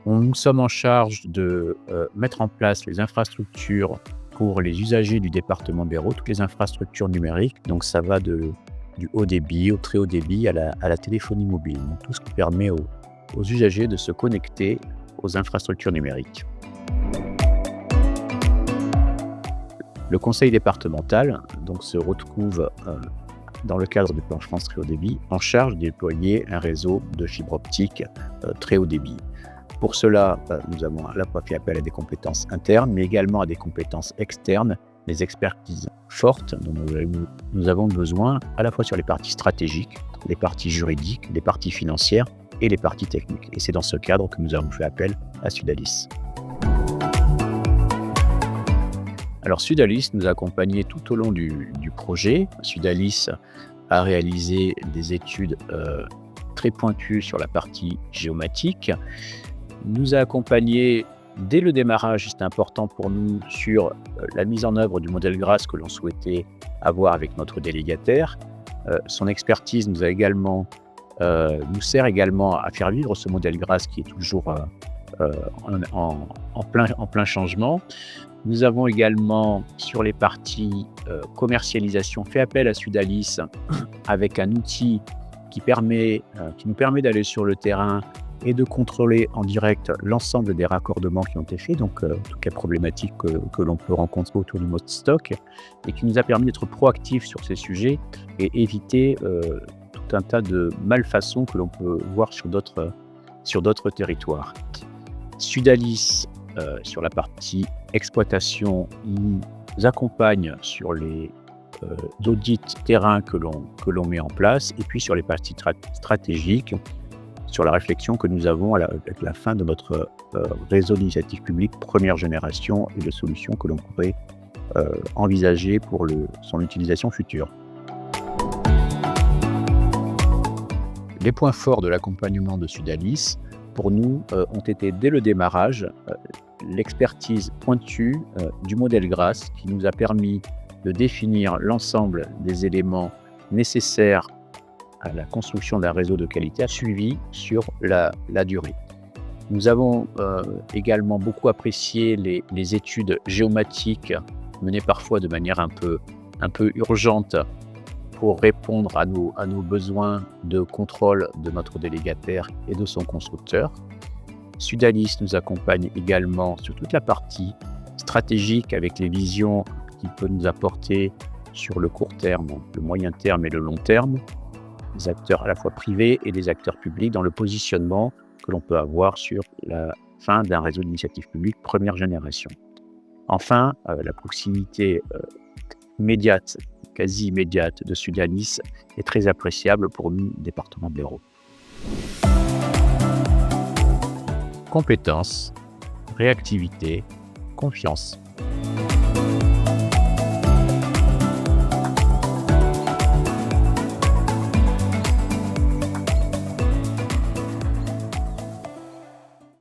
Nous sommes en charge de, mettre en place les infrastructures pour les usagers du département d'Hérault, toutes les infrastructures numériques. Donc ça va du haut débit au très haut débit à la téléphonie mobile. Donc tout ce qui permet aux usagers de se connecter aux infrastructures numériques. Le conseil départemental donc se retrouve, dans le cadre du plan France très haut débit, en charge de déployer un réseau de fibre optique, très haut débit. Pour cela, nous avons à la fois fait appel à des compétences internes, mais également à des compétences externes, des expertises fortes dont nous avons besoin à la fois sur les parties stratégiques, les parties juridiques, les parties financières et les parties techniques. Et c'est dans ce cadre que nous avons fait appel à Sudalis. Alors Sudalis nous a accompagnés tout au long du projet. Sudalis a réalisé des études très pointues sur la partie géomatique, nous a accompagnés dès le démarrage, c'était important pour nous, sur la mise en œuvre du modèle GRASS que l'on souhaitait avoir avec notre délégataire. Son expertise nous sert également à faire vivre ce modèle GRASS qui est toujours en plein changement. Nous avons également, sur les parties commercialisation, fait appel à Sudalis avec un outil qui nous permet d'aller sur le terrain et de contrôler en direct l'ensemble des raccordements qui ont été faits, donc toutes les problématiques que l'on peut rencontrer autour du mode stock, et qui nous a permis d'être proactifs sur ces sujets et éviter tout un tas de malfaçons que l'on peut voir sur d'autres territoires. Sudalis, sur la partie exploitation, nous accompagne sur les audits terrain que l'on met en place, et puis sur les parties stratégiques, sur la réflexion que nous avons avec la fin de notre réseau d'initiative publique première génération et de solutions que l'on pourrait envisager pour son utilisation future. Les points forts de l'accompagnement de Sudalis, pour nous, ont été dès le démarrage l'expertise pointue du modèle GRASS qui nous a permis de définir l'ensemble des éléments nécessaires à la construction d'un réseau de qualité suivi sur la durée. Nous avons également beaucoup apprécié les études géomatiques menées parfois de manière un peu urgente pour répondre à nos besoins de contrôle de notre délégataire et de son constructeur. Sudalis nous accompagne également sur toute la partie stratégique avec les visions qu'il peut nous apporter sur le court terme, le moyen terme et le long terme, des acteurs à la fois privés et des acteurs publics dans le positionnement que l'on peut avoir sur la fin d'un réseau d'initiative publique première génération. Enfin, la proximité immédiate, quasi immédiate de Sudalis est très appréciable pour nous, département de l'Hérault. Compétences, réactivité, confiance.